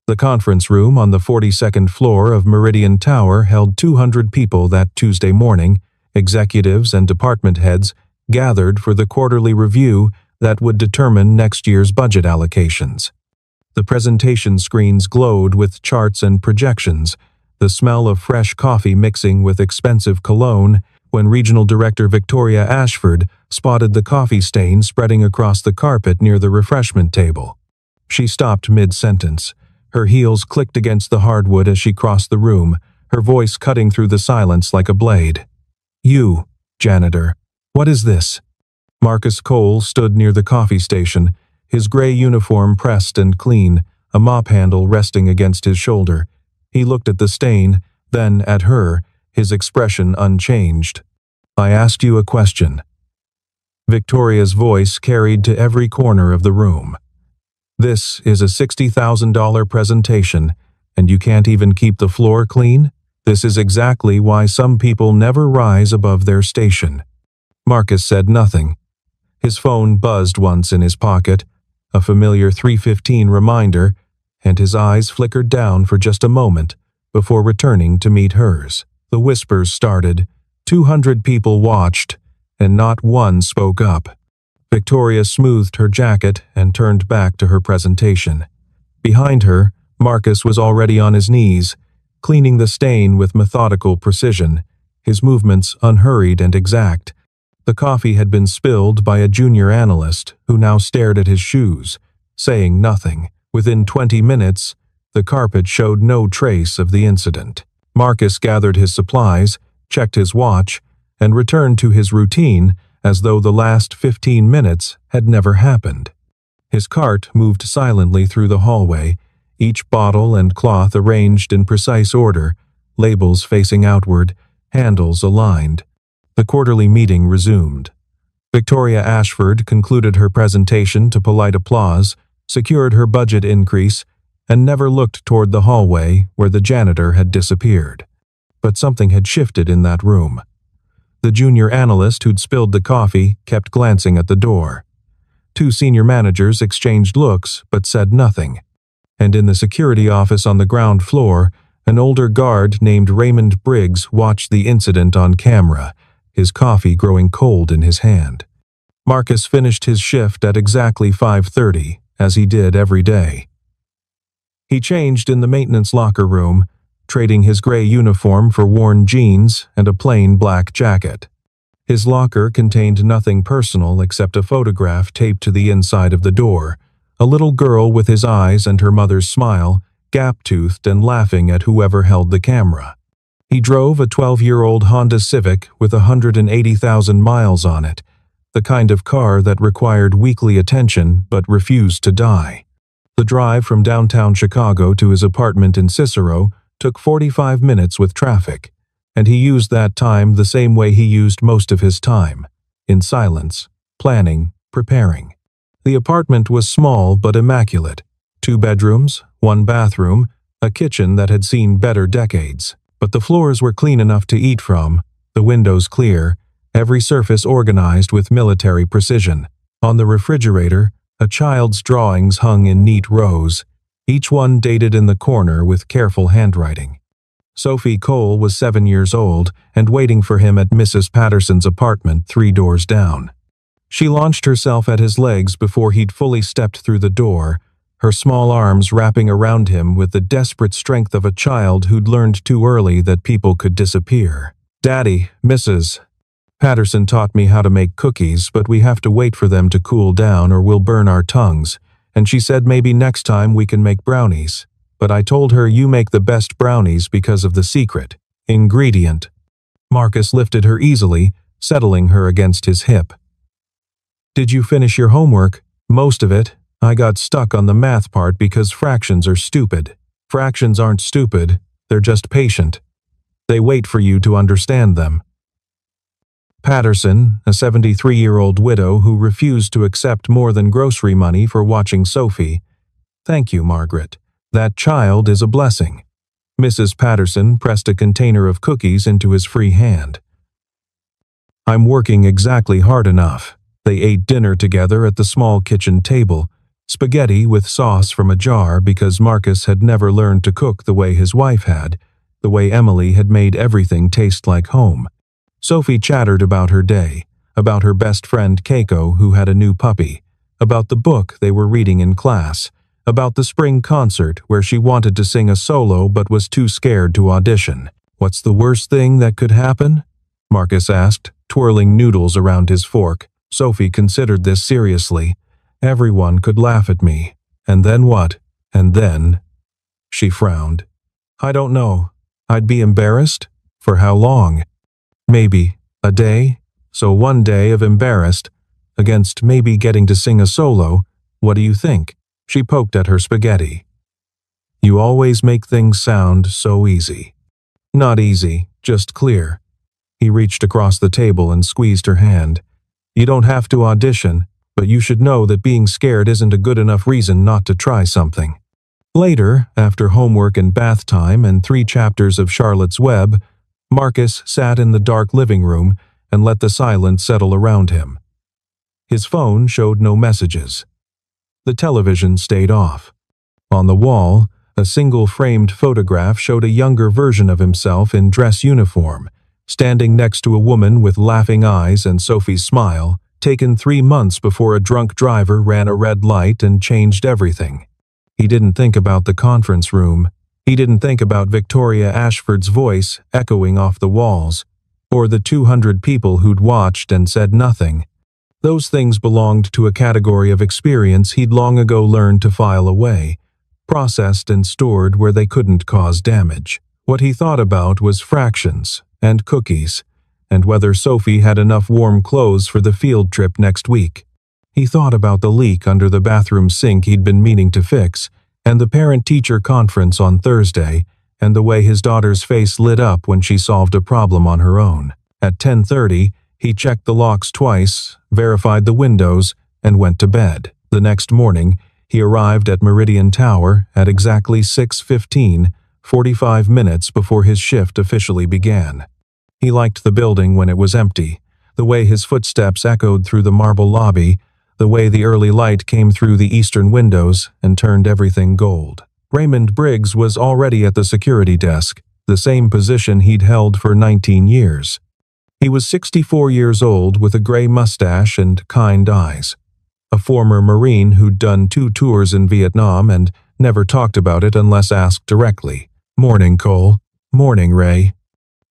The conference room on the 42nd floor of Meridian Tower held 200 people that Tuesday morning. Executives and department heads gathered for the quarterly review that would determine next year's budget allocations. The presentation screens glowed with charts and projections, the smell of fresh coffee mixing with expensive cologne, when Regional Director Victoria Ashford spotted the coffee stain spreading across the carpet near the refreshment table. She stopped mid-sentence. Her heels clicked against the hardwood as she crossed the room, her voice cutting through the silence like a blade. "You, janitor, what is this?" Marcus Cole stood near the coffee station, his gray uniform pressed and clean, a mop handle resting against his shoulder. He looked at the stain, then at her, his expression unchanged. "I asked you a question." Victoria's voice carried to every corner of the room. "This is a $60,000 presentation, and you can't even keep the floor clean? This is exactly why some people never rise above their station." Marcus said nothing. His phone buzzed once in his pocket, a familiar 3:15 reminder, and his eyes flickered down for just a moment before returning to meet hers. The whispers started. 200 people watched, and not one spoke up. Victoria smoothed her jacket and turned back to her presentation. Behind her, Marcus was already on his knees, cleaning the stain with methodical precision, his movements unhurried and exact. The coffee had been spilled by a junior analyst who now stared at his shoes, saying nothing. Within 20 minutes, the carpet showed no trace of the incident. Marcus gathered his supplies, checked his watch, and returned to his routine as though the last 15 minutes had never happened. His cart moved silently through the hallway, each bottle and cloth arranged in precise order, labels facing outward, handles aligned. The quarterly meeting resumed. Victoria Ashford concluded her presentation to polite applause, secured her budget increase, and never looked toward the hallway where the janitor had disappeared. But something had shifted in that room. The junior analyst who'd spilled the coffee kept glancing at the door. 2 senior managers exchanged looks but said nothing. And in the security office on the ground floor, an older guard named Raymond Briggs watched the incident on camera, his coffee growing cold in his hand. Marcus finished his shift at exactly 5:30, as he did every day. He changed in the maintenance locker room, trading his gray uniform for worn jeans and a plain black jacket. His locker contained nothing personal except a photograph taped to the inside of the door, a little girl with his eyes and her mother's smile, gap-toothed and laughing at whoever held the camera. He drove a 12-year-old Honda Civic with 180,000 miles on it, the kind of car that required weekly attention but refused to die. The drive from downtown Chicago to his apartment in Cicero took 45 minutes with traffic, and he used that time the same way he used most of his time, in silence, planning, preparing. The apartment was small but immaculate. 2 bedrooms, 1 bathroom, a kitchen that had seen better decades. But the floors were clean enough to eat from, the windows clear, every surface organized with military precision. On the refrigerator, a child's drawings hung in neat rows, each one dated in the corner with careful handwriting. Sophie Cole was 7 years old and waiting for him at Mrs. Patterson's apartment 3 doors down. She launched herself at his legs before he'd fully stepped through the door, her small arms wrapping around him with the desperate strength of a child who'd learned too early that people could disappear. "Daddy, Mrs. Patterson taught me how to make cookies, but we have to wait for them to cool down or we'll burn our tongues, and she said maybe next time we can make brownies. But I told her you make the best brownies because of the secret ingredient." Marcus lifted her easily, settling her against his hip. "Did you finish your homework?" "Most of it. I got stuck on the math part because fractions are stupid." "Fractions aren't stupid, they're just patient. They wait for you to understand them." Patterson, a 73-year-old widow who refused to accept more than grocery money for watching Sophie. "Thank you, Margaret. That child is a blessing." Mrs. Patterson pressed a container of cookies into his free hand. "I'm working exactly hard enough." They ate dinner together at the small kitchen table, Spaghetti with sauce from a jar because Marcus had never learned to cook the way his wife had, the way Emily had made everything taste like home. Sophie chattered about her day, about her best friend Keiko who had a new puppy, about the book they were reading in class, about the spring concert where she wanted to sing a solo but was too scared to audition. "What's the worst thing that could happen?" Marcus asked, twirling noodles around his fork. Sophie considered this seriously. "Everyone could laugh at me. And then what? And then?" She frowned. "I don't know. I'd be embarrassed? For how long? Maybe a day? So one day of embarrassed, against maybe getting to sing a solo. What do you think?" She poked at her spaghetti. "You always make things sound so easy." "Not easy, just clear." He reached across the table and squeezed her hand. "You don't have to audition, but you should know that being scared isn't a good enough reason not to try something." Later, after homework and bath time and 3 chapters of Charlotte's Web, Marcus sat in the dark living room and let the silence settle around him. His phone showed no messages. The television stayed off. On the wall, a single framed photograph showed a younger version of himself in dress uniform, standing next to a woman with laughing eyes and Sophie's smile, taken 3 months before a drunk driver ran a red light and changed everything. He didn't think about the conference room. He didn't think about Victoria Ashford's voice echoing off the walls, or the 200 people who'd watched and said nothing. Those things belonged to a category of experience he'd long ago learned to file away, processed and stored where they couldn't cause damage. What he thought about was fractions and cookies, and whether Sophie had enough warm clothes for the field trip next week. He thought about the leak under the bathroom sink he'd been meaning to fix, and the parent-teacher conference on Thursday, and the way his daughter's face lit up when she solved a problem on her own. At 10:30, he checked the locks twice, verified the windows, and went to bed. The next morning, he arrived at Meridian Tower at exactly 6:15, 45 minutes before his shift officially began. He liked the building when it was empty, the way his footsteps echoed through the marble lobby, the way the early light came through the eastern windows and turned everything gold. Raymond Briggs was already at the security desk, the same position he'd held for 19 years. He was 64 years old with a gray mustache and kind eyes. A former Marine who'd done 2 tours in Vietnam and never talked about it unless asked directly. "Morning, Cole." "Morning, Ray."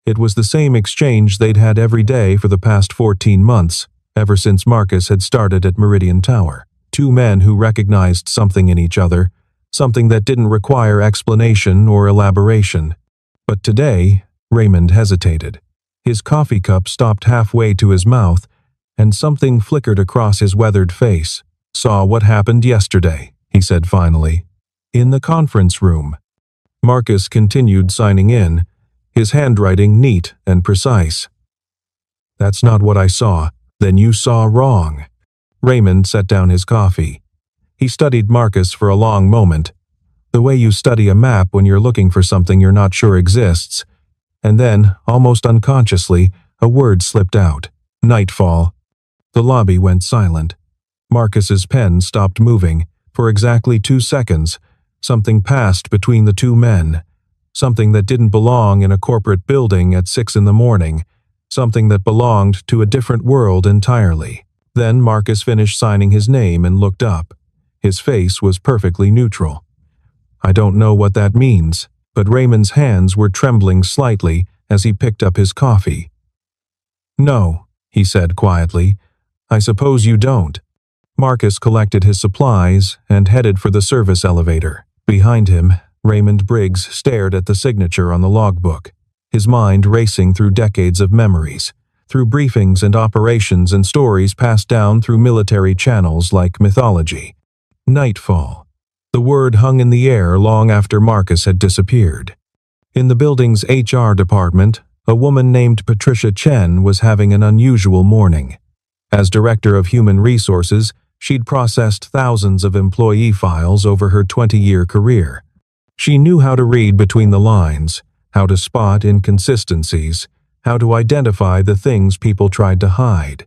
It was the same exchange they'd had every day for the past 14 months, ever since Marcus had started at Meridian Tower. 2 men who recognized something in each other, something that didn't require explanation or elaboration. But today, Raymond hesitated. His coffee cup stopped halfway to his mouth, and something flickered across his weathered face. "Saw what happened yesterday," he said finally. "In the conference room." Marcus continued signing in, his handwriting neat and precise. "That's not what I saw." "Then you saw wrong." Raymond set down his coffee. He studied Marcus for a long moment, the way you study a map when you're looking for something you're not sure exists. And then, almost unconsciously, a word slipped out. "Nightfall." The lobby went silent. Marcus's pen stopped moving. For exactly 2 seconds, something passed between the 2 men. Something that didn't belong in a corporate building at 6 in the morning. Something that belonged to a different world entirely. Then Marcus finished signing his name and looked up. His face was perfectly neutral. "I don't know what that means," but Raymond's hands were trembling slightly as he picked up his coffee. "No," he said quietly. "I suppose you don't." Marcus collected his supplies and headed for the service elevator. Behind him, Raymond Briggs stared at the signature on the logbook, his mind racing through decades of memories, through briefings and operations and stories passed down through military channels like mythology. Nightfall. The word hung in the air long after Marcus had disappeared. In the building's HR department, a woman named Patricia Chen was having an unusual morning. As Director of Human Resources, she'd processed thousands of employee files over her 20-year career. She knew how to read between the lines, how to spot inconsistencies, how to identify the things people tried to hide.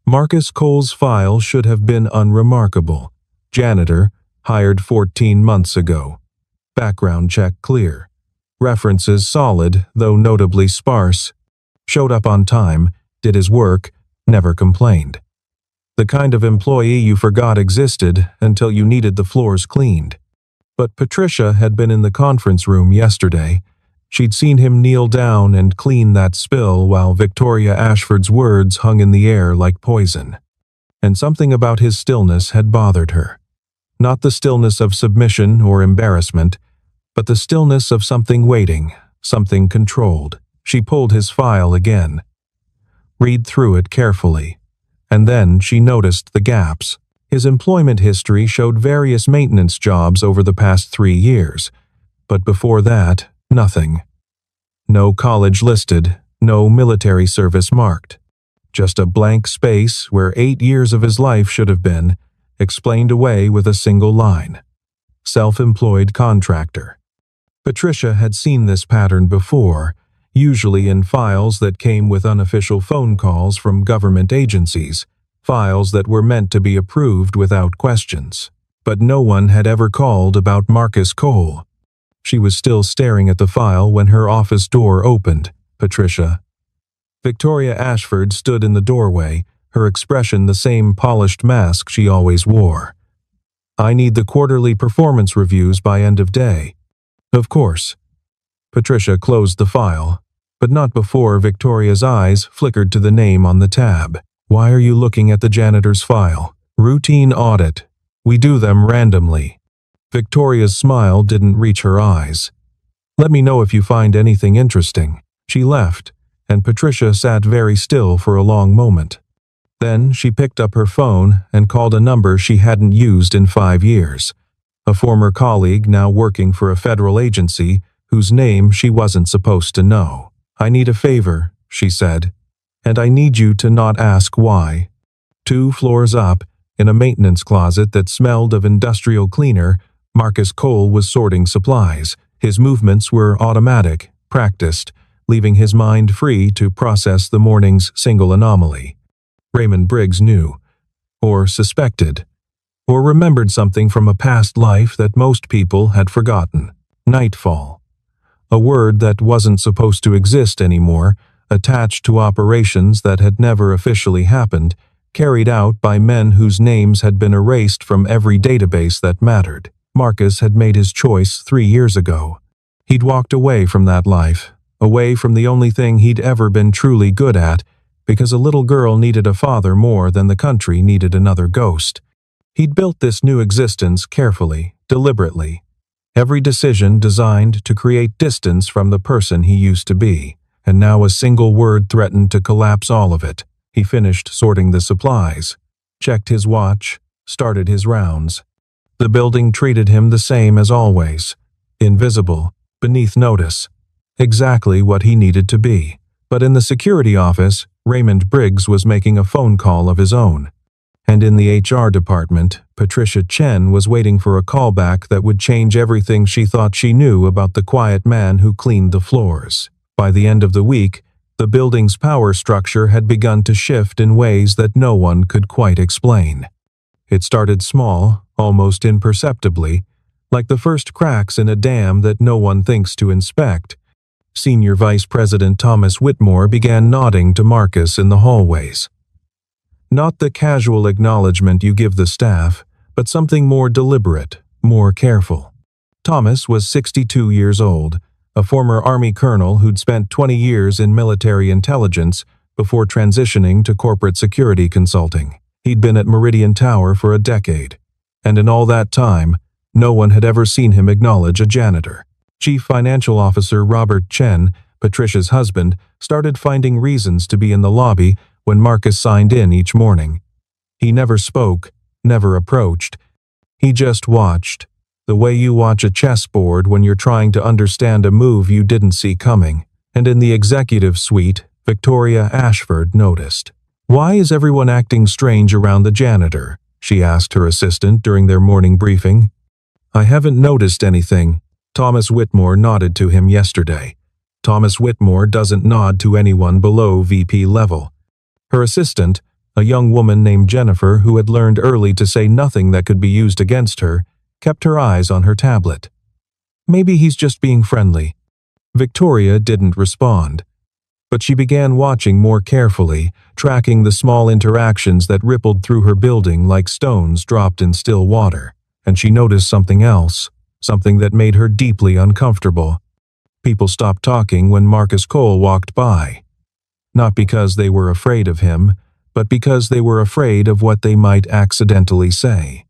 Marcus Cole's file should have been unremarkable. Janitor, Hired 14 months ago. Background check clear. References solid, though notably sparse. Showed up on time, did his work, never complained. The kind of employee you forgot existed until you needed the floors cleaned. But Patricia had been in the conference room yesterday. She'd seen him kneel down and clean that spill while Victoria Ashford's words hung in the air like poison. And something about his stillness had bothered her. Not the stillness of submission or embarrassment, but the stillness of something waiting, something controlled. She pulled his file again. Read through it carefully. And then she noticed the gaps. His employment history showed various maintenance jobs over the past 3 years, but before that, nothing. No college listed, no military service marked. Just a blank space where 8 years of his life should have been, explained away with a single line. Self-employed contractor. Patricia had seen this pattern before, usually in files that came with unofficial phone calls from government agencies, files that were meant to be approved without questions. But no one had ever called about Marcus Cole. She was still staring at the file when her office door opened. Patricia. Victoria Ashford stood in the doorway, her expression the same polished mask she always wore. I need the quarterly performance reviews by end of day. Of course. Patricia closed the file, but not before Victoria's eyes flickered to the name on the tab. Why are you looking at the janitor's file? Routine audit. We do them randomly. Victoria's smile didn't reach her eyes. Let me know if you find anything interesting. She left, and Patricia sat very still for a long moment. Then she picked up her phone and called a number she hadn't used in 5 years. A former colleague now working for a federal agency whose name she wasn't supposed to know. I need a favor, she said, and I need you to not ask why. 2 floors up, in a maintenance closet that smelled of industrial cleaner, Marcus Cole was sorting supplies. His movements were automatic, practiced, leaving his mind free to process the morning's single anomaly. Raymond Briggs knew, or suspected, or remembered something from a past life that most people had forgotten. Nightfall. A word that wasn't supposed to exist anymore, attached to operations that had never officially happened, carried out by men whose names had been erased from every database that mattered. Marcus had made his choice 3 years ago. He'd walked away from that life, away from the only thing he'd ever been truly good at, because a little girl needed a father more than the country needed another ghost. He'd built this new existence carefully, deliberately. Every decision designed to create distance from the person he used to be, and now a single word threatened to collapse all of it. He finished sorting the supplies, checked his watch, started his rounds. The building treated him the same as always, invisible, beneath notice, exactly what he needed to be. But in the security office, Raymond Briggs was making a phone call of his own. And in the HR department, Patricia Chen was waiting for a callback that would change everything she thought she knew about the quiet man who cleaned the floors. By the end of the week, the building's power structure had begun to shift in ways that no one could quite explain. It started small, almost imperceptibly, like the first cracks in a dam that no one thinks to inspect. Senior Vice President Thomas Whitmore began nodding to Marcus in the hallways. Not the casual acknowledgement you give the staff, but something more deliberate, more careful. Thomas was 62 years old, a former Army colonel who'd spent 20 years in military intelligence before transitioning to corporate security consulting. He'd been at Meridian Tower for a decade, and in all that time, no one had ever seen him acknowledge a janitor. Chief Financial Officer Robert Chen, Patricia's husband, started finding reasons to be in the lobby when Marcus signed in each morning. He never spoke, never approached. He just watched, the way you watch a chessboard when you're trying to understand a move you didn't see coming. And in the executive suite, Victoria Ashford noticed. Why is everyone acting strange around the janitor? She asked her assistant during their morning briefing. I haven't noticed anything. Thomas Whitmore nodded to him yesterday. Thomas Whitmore doesn't nod to anyone below VP level. Her assistant, a young woman named Jennifer who had learned early to say nothing that could be used against her, kept her eyes on her tablet. Maybe he's just being friendly. Victoria didn't respond, but she began watching more carefully, tracking the small interactions that rippled through her building like stones dropped in still water. And she noticed something else, something that made her deeply uncomfortable. People stopped talking when Marcus Cole walked by. Not because they were afraid of him, but because they were afraid of what they might accidentally say.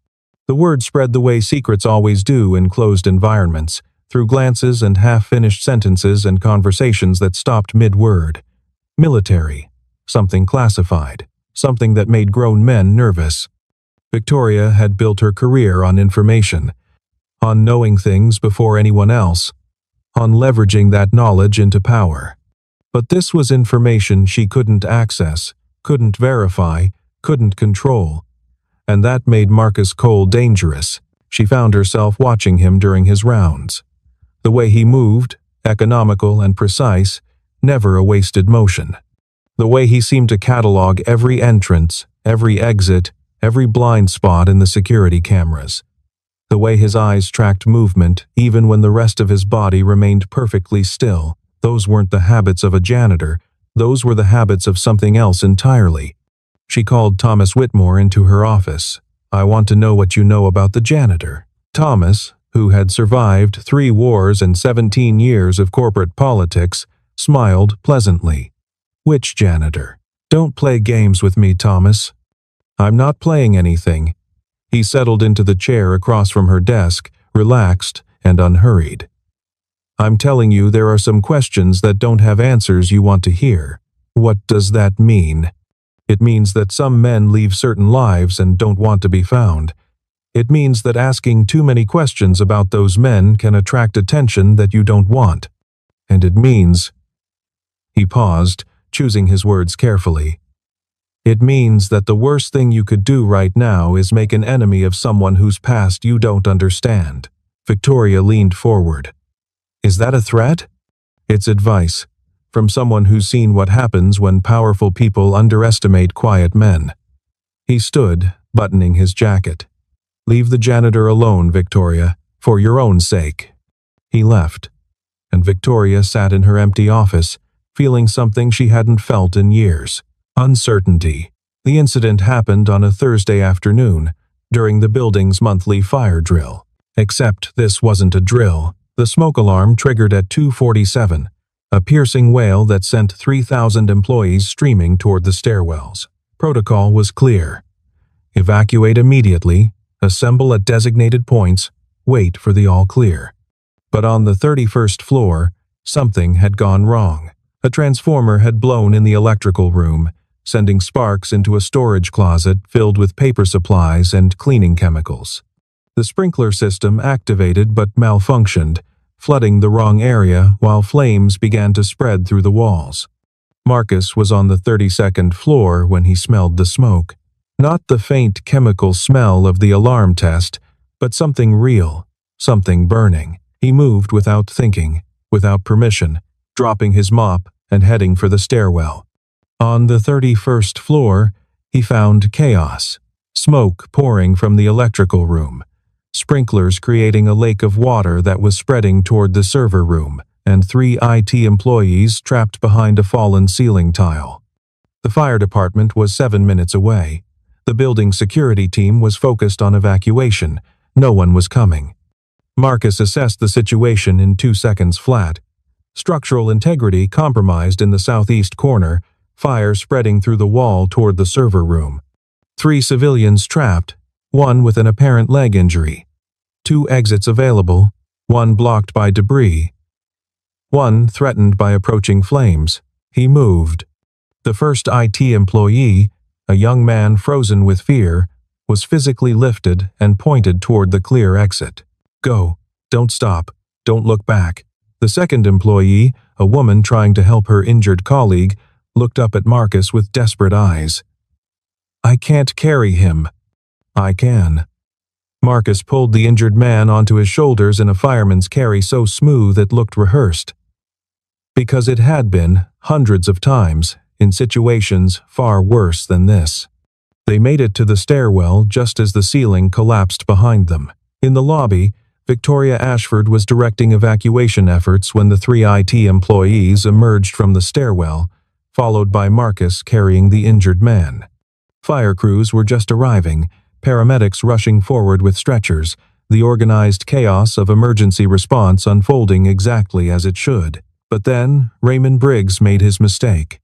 The word spread the way secrets always do in closed environments, through glances and half-finished sentences and conversations that stopped mid-word. Military. Something classified. Something that made grown men nervous. Victoria had built her career on information, on knowing things before anyone else, on leveraging that knowledge into power. But this was information she couldn't access, couldn't verify, couldn't control. And that made Marcus Cole dangerous. She found herself watching him during his rounds. The way he moved, economical and precise, never a wasted motion. The way he seemed to catalog every entrance, every exit, every blind spot in the security cameras. The way his eyes tracked movement, even when the rest of his body remained perfectly still. Those weren't the habits of a janitor, those were the habits of something else entirely. She called Thomas Whitmore into her office. "I want to know what you know about the janitor." Thomas, who had survived 3 wars and 17 years of corporate politics, smiled pleasantly. "Which janitor? Don't play games with me, Thomas." "I'm not playing anything." He settled into the chair across from her desk, relaxed and unhurried. "I'm telling you there are some questions that don't have answers you want to hear." "What does that mean?" "It means that some men leave certain lives and don't want to be found. It means that asking too many questions about those men can attract attention that you don't want. And it means—" He paused, choosing his words carefully. "It means that the worst thing you could do right now is make an enemy of someone whose past you don't understand." Victoria leaned forward. "Is that a threat?" "It's advice, from someone who's seen what happens when powerful people underestimate quiet men." He stood, buttoning his jacket. "Leave the janitor alone, Victoria, for your own sake." He left, and Victoria sat in her empty office, feeling something she hadn't felt in years. Uncertainty. The incident happened on a Thursday afternoon, during the building's monthly fire drill. Except this wasn't a drill. The smoke alarm triggered at 2:47, a piercing wail that sent 3,000 employees streaming toward the stairwells. Protocol was clear. Evacuate immediately, assemble at designated points, wait for the all-clear. But on the 31st floor, something had gone wrong. A transformer had blown in the electrical room, sending sparks into a storage closet filled with paper supplies and cleaning chemicals. The sprinkler system activated but malfunctioned, flooding the wrong area while flames began to spread through the walls. Marcus was on the 32nd floor when he smelled the smoke. Not the faint chemical smell of the alarm test, but something real, something burning. He moved without thinking, without permission, dropping his mop and heading for the stairwell. On the 31st floor, he found chaos. Smoke pouring from the electrical room, sprinklers creating a lake of water that was spreading toward the server room, and 3 IT employees trapped behind a fallen ceiling tile. The fire department was 7 minutes away. The building security team was focused on evacuation. No one was coming. Marcus assessed the situation in 2 seconds flat. Structural integrity compromised in the southeast corner, fire spreading through the wall toward the server room. 3 civilians trapped, 1 with an apparent leg injury. 2 exits available, 1 blocked by debris. 1 threatened by approaching flames. He moved. The first IT employee, a young man frozen with fear, was physically lifted and pointed toward the clear exit. "Go. Don't stop. Don't look back." The second employee, a woman trying to help her injured colleague, looked up at Marcus with desperate eyes. "I can't carry him." "I can." Marcus pulled the injured man onto his shoulders in a fireman's carry so smooth it looked rehearsed. Because it had been, hundreds of times, in situations far worse than this. They made it to the stairwell just as the ceiling collapsed behind them. In the lobby, Victoria Ashford was directing evacuation efforts when the three IT employees emerged from the stairwell, followed by Marcus carrying the injured man. Fire crews were just arriving, paramedics rushing forward with stretchers, the organized chaos of emergency response unfolding exactly as it should. But then, Raymond Briggs made his mistake.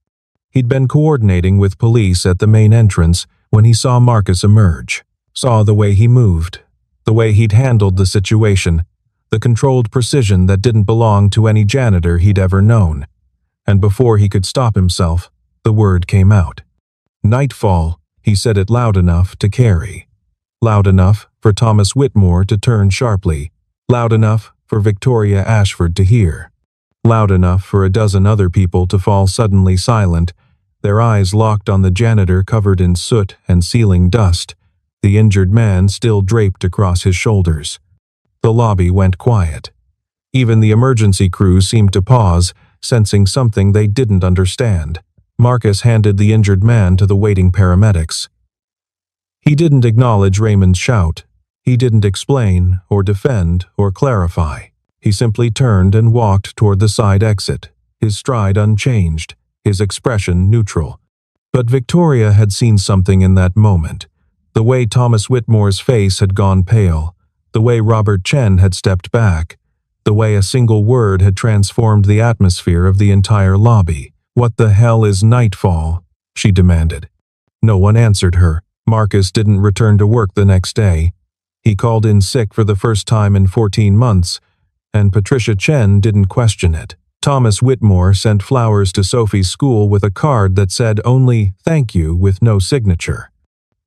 He'd been coordinating with police at the main entrance when he saw Marcus emerge, saw the way he moved, the way he'd handled the situation, the controlled precision that didn't belong to any janitor he'd ever known. And before he could stop himself, the word came out. Nightfall, he said it loud enough to carry. Loud enough for Thomas Whitmore to turn sharply. Loud enough for Victoria Ashford to hear. Loud enough for a dozen other people to fall suddenly silent, their eyes locked on the janitor covered in soot and ceiling dust, the injured man still draped across his shoulders. The lobby went quiet. Even the emergency crew seemed to pause, sensing something they didn't understand. Marcus handed the injured man to the waiting paramedics. He didn't acknowledge Raymond's shout. He didn't explain, or defend, or clarify. He simply turned and walked toward the side exit, his stride unchanged, his expression neutral. But Victoria had seen something in that moment. The way Thomas Whitmore's face had gone pale, the way Robert Chen had stepped back, the way a single word had transformed the atmosphere of the entire lobby. "What the hell is Nightfall?" she demanded. No one answered her. Marcus didn't return to work the next day. He called in sick for the first time in 14 months, and Patricia Chen didn't question it. Thomas Whitmore sent flowers to Sophie's school with a card that said only "thank you" with no signature.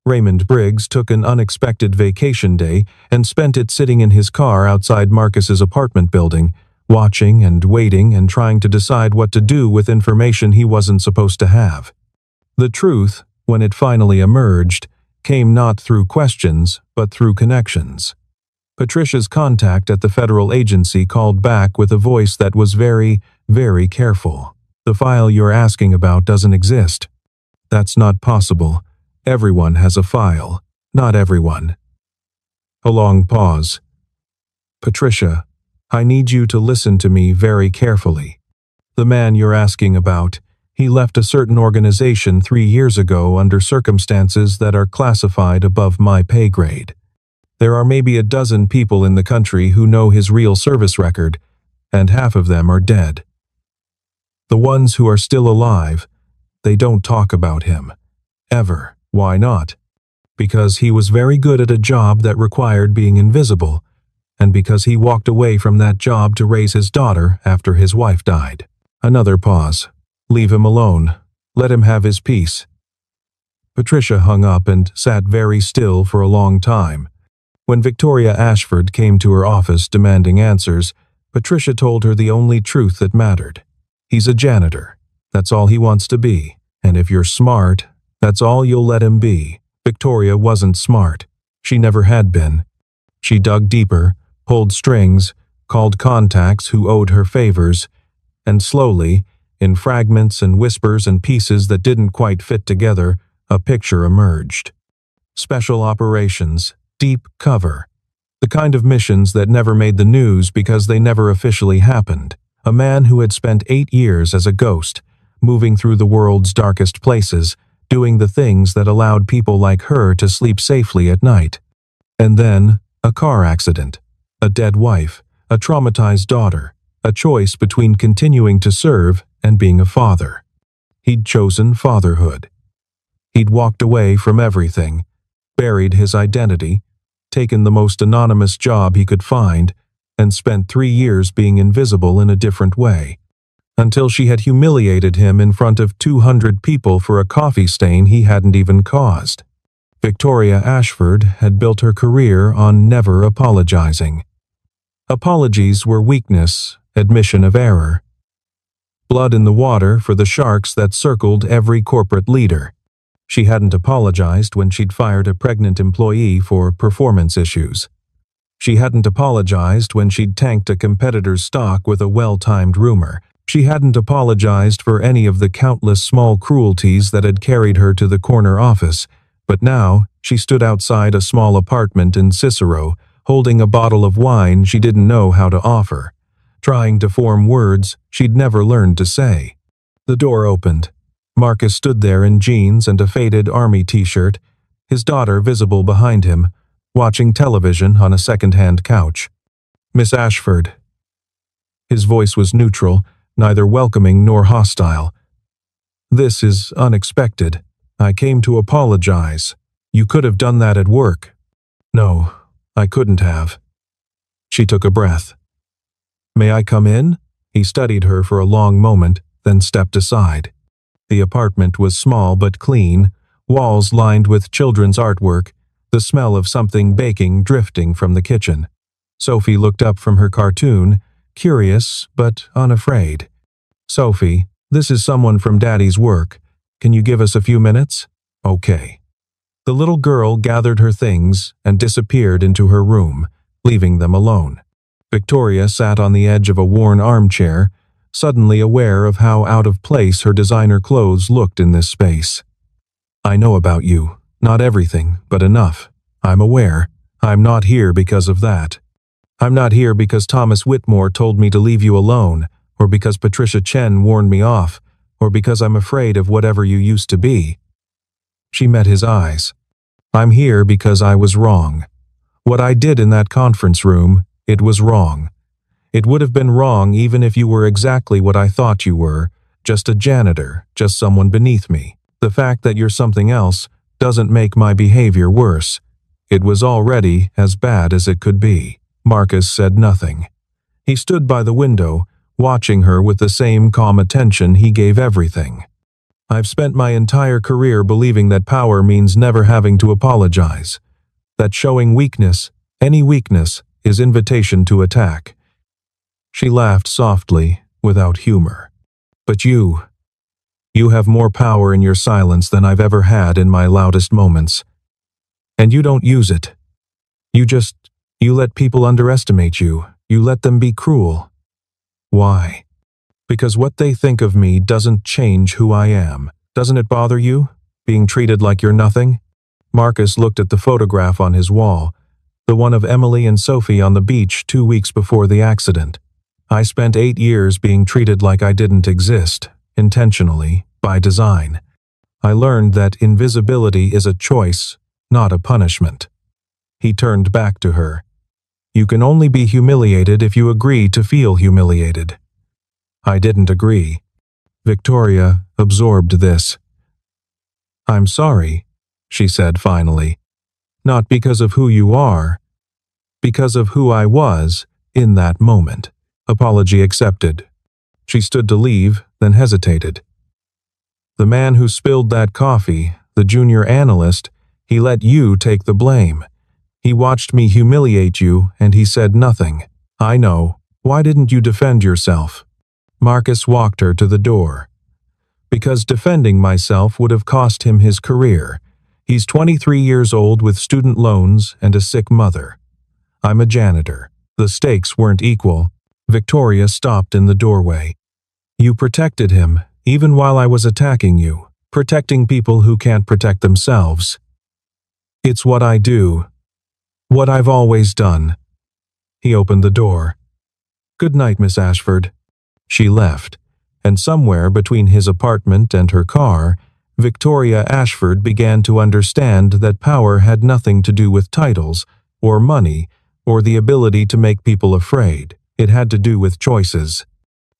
Raymond Briggs took an unexpected vacation day and spent it sitting in his car outside Marcus's apartment building, watching and waiting and trying to decide what to do with information he wasn't supposed to have. The truth, when it finally emerged, came not through questions, but through connections. Patricia's contact at the federal agency called back with a voice that was very, very careful. "The file you're asking about doesn't exist. That's not possible. Everyone has a file. Not everyone." A long pause. "Patricia, I need you to listen to me very carefully. The man you're asking about, he left a certain organization 3 years ago under circumstances that are classified above my pay grade. There are maybe a dozen people in the country who know his real service record, and half of them are dead. The ones who are still alive, they don't talk about him. Ever. Why not? Because he was very good at a job that required being invisible, and because he walked away from that job to raise his daughter after his wife died." Another pause. "Leave him alone. Let him have his peace." Patricia hung up and sat very still for a long time. When Victoria Ashford came to her office demanding answers, Patricia told her the only truth that mattered. "He's a janitor. That's all he wants to be. And if you're smart, that's all you'll let him be." Victoria wasn't smart. She never had been. She dug deeper, pulled strings, called contacts who owed her favors, and slowly, in fragments and whispers and pieces that didn't quite fit together, a picture emerged. Special operations, deep cover. The kind of missions that never made the news because they never officially happened. A man who had spent 8 years as a ghost, moving through the world's darkest places, doing the things that allowed people like her to sleep safely at night. And then, a car accident, a dead wife, a traumatized daughter, a choice between continuing to serve and being a father. He'd chosen fatherhood. He'd walked away from everything, buried his identity, taken the most anonymous job he could find, and spent 3 years being invisible in a different way. Until she had humiliated him in front of 200 people for a coffee stain he hadn't even caused. Victoria Ashford had built her career on never apologizing. Apologies were weakness, admission of error. Blood in the water for the sharks that circled every corporate leader. She hadn't apologized when she'd fired a pregnant employee for performance issues. She hadn't apologized when she'd tanked a competitor's stock with a well-timed rumor. She hadn't apologized for any of the countless small cruelties that had carried her to the corner office, but now she stood outside a small apartment in Cicero, holding a bottle of wine she didn't know how to offer, trying to form words she'd never learned to say. The door opened. Marcus stood there in jeans and a faded army t-shirt, his daughter visible behind him, watching television on a second-hand couch. "Miss Ashford." His voice was neutral, neither welcoming nor hostile. "This is unexpected. I came to apologize. You could have done that at work." "No, I couldn't have." She took a breath. "May I come in?" He studied her for a long moment, then stepped aside. The apartment was small but clean, walls lined with children's artwork, the smell of something baking drifting from the kitchen. Sophie looked up from her cartoon, curious but unafraid. "Sophie, this is someone from Daddy's work. Can you give us a few minutes?" "Okay." The little girl gathered her things and disappeared into her room, leaving them alone. Victoria sat on the edge of a worn armchair, suddenly aware of how out of place her designer clothes looked in this space. "I know about you. Not everything, but enough. I'm aware. I'm not here because of that. I'm not here because Thomas Whitmore told me to leave you alone, or because Patricia Chen warned me off, or because I'm afraid of whatever you used to be." She met his eyes. "I'm here because I was wrong. What I did in that conference room, it was wrong. It would have been wrong even if you were exactly what I thought you were, just a janitor, just someone beneath me. The fact that you're something else doesn't make my behavior worse. It was already as bad as it could be." Marcus said nothing. He stood by the window, watching her with the same calm attention he gave everything. "I've spent my entire career believing that power means never having to apologize. That showing weakness, any weakness, is invitation to attack." She laughed softly, without humor. "But you have more power in your silence than I've ever had in my loudest moments. And you don't use it. You let people underestimate you. You let them be cruel. Why? Because what they think of me doesn't change who I am. Doesn't it bother you, being treated like you're nothing?" Marcus looked at the photograph on his wall, the one of Emily and Sophie on the beach 2 weeks before the accident. "I spent 8 years being treated like I didn't exist, intentionally, by design. I learned that invisibility is a choice, not a punishment." He turned back to her. "You can only be humiliated if you agree to feel humiliated." "I didn't agree." Victoria absorbed this. "I'm sorry," she said finally. "Not because of who you are, because of who I was in that moment." Apology accepted. She stood to leave, then hesitated. "The man who spilled that coffee, the junior analyst, he let you take the blame. He watched me humiliate you, and he said nothing. I know. Why didn't you defend yourself?" Marcus walked her to the door. "Because defending myself would have cost him his career. He's 23 years old with student loans and a sick mother. I'm a janitor. The stakes weren't equal." Victoria stopped in the doorway. "You protected him, even while I was attacking you, protecting people who can't protect themselves. It's what I do. What I've always done." He opened the door. "Good night, Miss Ashford." She left, and somewhere between his apartment and her car, Victoria Ashford began to understand that power had nothing to do with titles, or money, or the ability to make people afraid. It had to do with choices.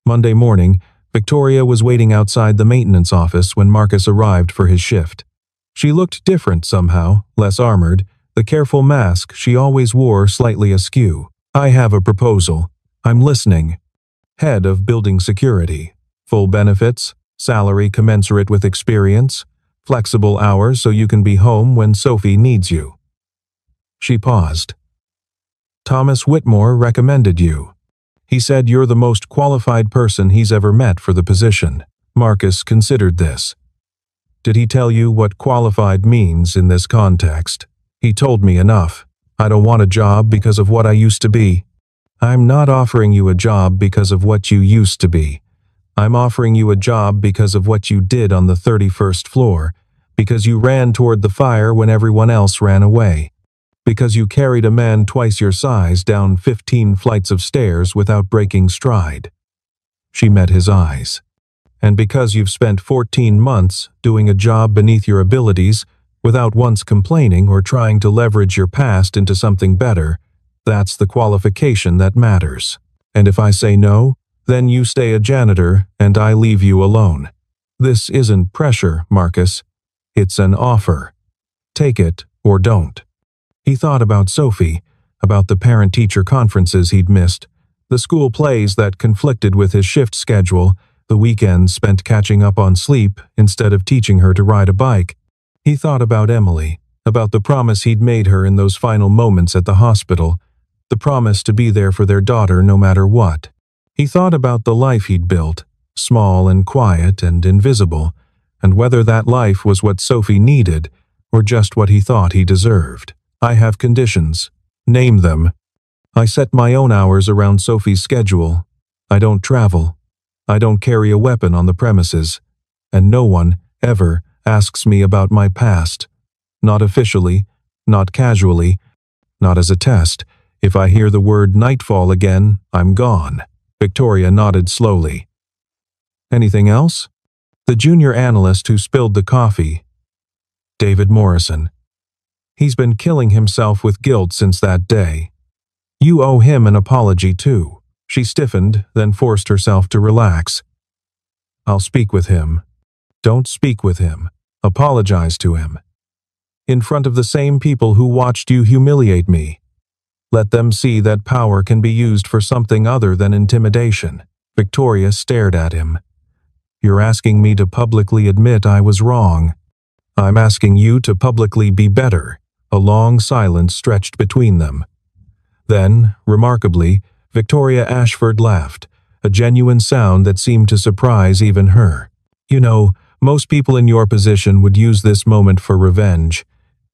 Monday morning, Victoria was waiting outside the maintenance office when Marcus arrived for his shift. She looked different somehow, less armored, the careful mask she always wore slightly askew. "I have a proposal. I'm listening." "Head of building security. Full benefits, salary commensurate with experience, flexible hours so you can be home when Sophie needs you." She paused. "Thomas Whitmore recommended you. He said you're the most qualified person he's ever met for the position." Marcus considered this. "Did he tell you what qualified means in this context?" "He told me enough. I don't want a job because of what I used to be." "I'm not offering you a job because of what you used to be. I'm offering you a job because of what you did on the 31st floor, because you ran toward the fire when everyone else ran away, Because you carried a man twice your size down 15 flights of stairs without breaking stride. She met his eyes. And because you've spent 14 months doing a job beneath your abilities without once complaining or trying to leverage your past into something better, that's the qualification that matters. And if I say no, then you stay a janitor and I leave you alone. This isn't pressure, Marcus. It's an offer. Take it or don't. He thought about Sophie, about the parent-teacher conferences he'd missed, the school plays that conflicted with his shift schedule, the weekends spent catching up on sleep instead of teaching her to ride a bike. He thought about Emily, about the promise he'd made her in those final moments at the hospital, the promise to be there for their daughter no matter what. He thought about the life he'd built, small and quiet and invisible, and whether that life was what Sophie needed or just what he thought he deserved. I have conditions. Name them. I set my own hours around Sophie's schedule. I don't travel. I don't carry a weapon on the premises. And no one, ever, asks me about my past. Not officially, not casually, not as a test. If I hear the word nightfall again, I'm gone. Victoria nodded slowly. Anything else? The junior analyst who spilled the coffee. David Morrison. He's been killing himself with guilt since that day. You owe him an apology too. She stiffened, then forced herself to relax. I'll speak with him. Don't speak with him. Apologize to him. In front of the same people who watched you humiliate me. Let them see that power can be used for something other than intimidation. Victoria stared at him. You're asking me to publicly admit I was wrong. I'm asking you to publicly be better. A long silence stretched between them. Then, remarkably, Victoria Ashford laughed, a genuine sound that seemed to surprise even her. You know, most people in your position would use this moment for revenge.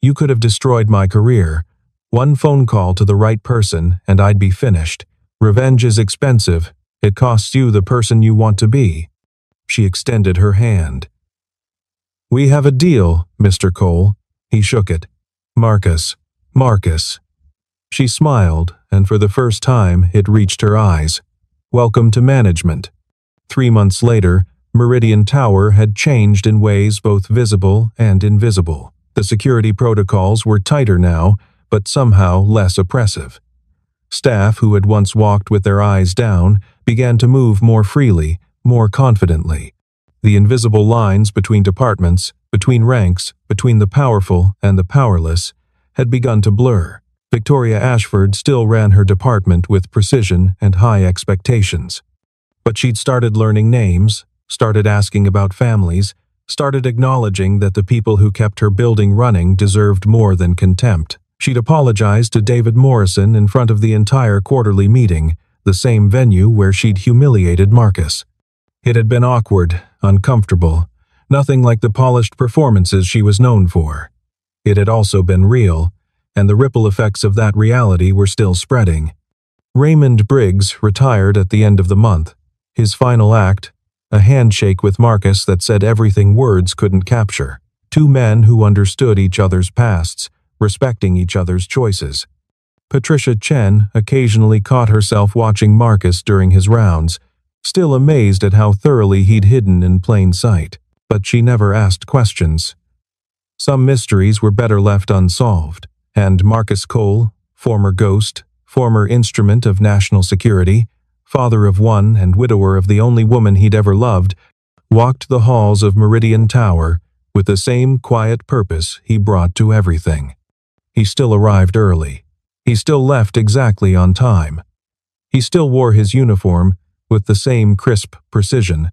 You could have destroyed my career. One phone call to the right person and I'd be finished. Revenge is expensive. It costs you the person you want to be. She extended her hand. We have a deal, Mr. Cole. He shook it. Marcus. Marcus. She smiled, and for the first time it reached her eyes. Welcome to management. 3 months later, Meridian Tower had changed in ways both visible and invisible. The security protocols were tighter now, but somehow less oppressive. Staff who had once walked with their eyes down began to move more freely, more confidently. The invisible lines between departments, between ranks, between the powerful and the powerless, had begun to blur. Victoria Ashford still ran her department with precision and high expectations. But she'd started learning names, started asking about families, started acknowledging that the people who kept her building running deserved more than contempt. She'd apologized to David Morrison in front of the entire quarterly meeting, the same venue where she'd humiliated Marcus. It had been awkward, uncomfortable, nothing like the polished performances she was known for. It had also been real, and the ripple effects of that reality were still spreading. Raymond Briggs retired at the end of the month. His final act, a handshake with Marcus that said everything words couldn't capture. Two men who understood each other's pasts, respecting each other's choices. Patricia Chen occasionally caught herself watching Marcus during his rounds, still amazed at how thoroughly he'd hidden in plain sight. But she never asked questions. Some mysteries were better left unsolved, and Marcus Cole, former ghost, former instrument of national security, father of one and widower of the only woman he'd ever loved, walked the halls of Meridian Tower with the same quiet purpose he brought to everything. He still arrived early. He still left exactly on time. He still wore his uniform with the same crisp precision,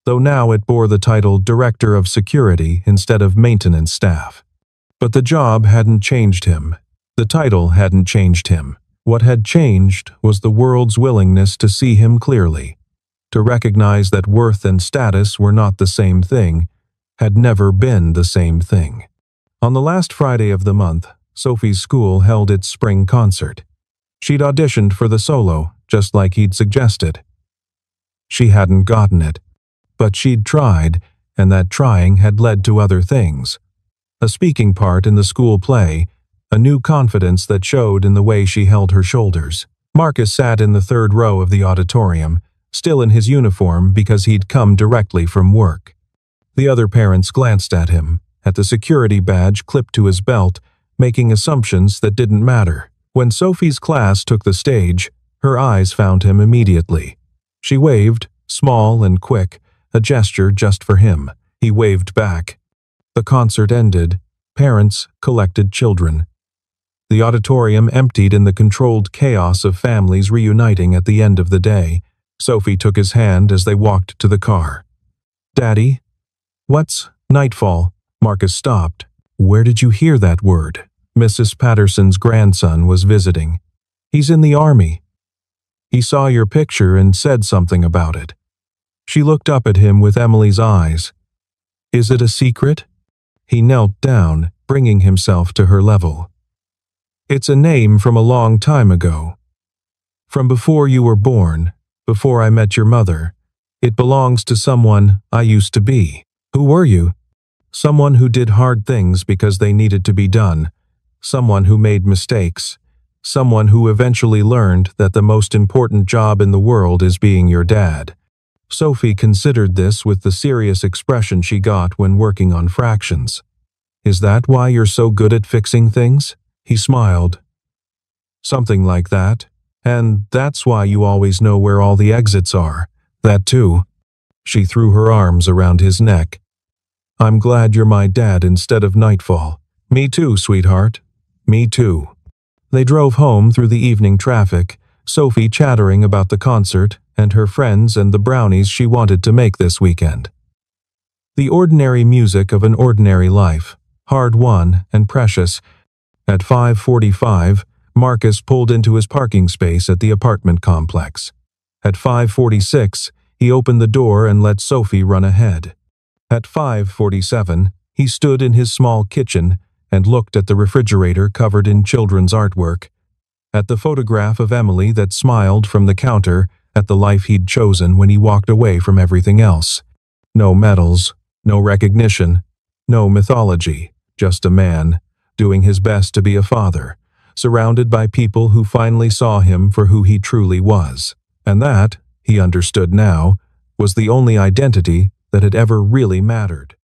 though now it bore the title Director of Security instead of Maintenance Staff. But the job hadn't changed him. The title hadn't changed him. What had changed was the world's willingness to see him clearly, to recognize that worth and status were not the same thing, had never been the same thing. On the last Friday of the month, Sophie's school held its spring concert. She'd auditioned for the solo, just like he'd suggested. She hadn't gotten it, but she'd tried, and that trying had led to other things. A speaking part in the school play, a new confidence that showed in the way she held her shoulders. Marcus sat in the third row of the auditorium, still in his uniform because he'd come directly from work. The other parents glanced at him, at the security badge clipped to his belt, making assumptions that didn't matter. When Sophie's class took the stage, her eyes found him immediately. She waved, small and quick, a gesture just for him. He waved back. The concert ended. Parents collected children. The auditorium emptied in the controlled chaos of families reuniting at the end of the day. Sophie took his hand as they walked to the car. "Daddy?" "What's nightfall?" Marcus stopped. "Where did you hear that word?" Mrs. Patterson's grandson was visiting. "He's in the army. He saw your picture and said something about it." She looked up at him with Emily's eyes. "Is it a secret?" He knelt down, bringing himself to her level. "It's a name from a long time ago. From before you were born, before I met your mother. It belongs to someone I used to be." "Who were you?" "Someone who did hard things because they needed to be done. Someone who made mistakes. Someone who eventually learned that the most important job in the world is being your dad." Sophie considered this with the serious expression she got when working on fractions. "Is that why you're so good at fixing things?" He smiled. "Something like that. And that's why you always know where all the exits are. That too." She threw her arms around his neck. "I'm glad you're my dad instead of Nightfall." "Me too, sweetheart. Me too." They drove home through the evening traffic, Sophie chattering about the concert and her friends and the brownies she wanted to make this weekend. The ordinary music of an ordinary life, hard-won and precious. At 5:45, Marcus pulled into his parking space at the apartment complex. At 5:46, he opened the door and let Sophie run ahead. At 5:47, he stood in his small kitchen and looked at the refrigerator covered in children's artwork, at the photograph of Emily that smiled from the counter, at the life he'd chosen when he walked away from everything else. No medals, no recognition, no mythology, just a man, doing his best to be a father, surrounded by people who finally saw him for who he truly was. And that, he understood now, was the only identity that had ever really mattered.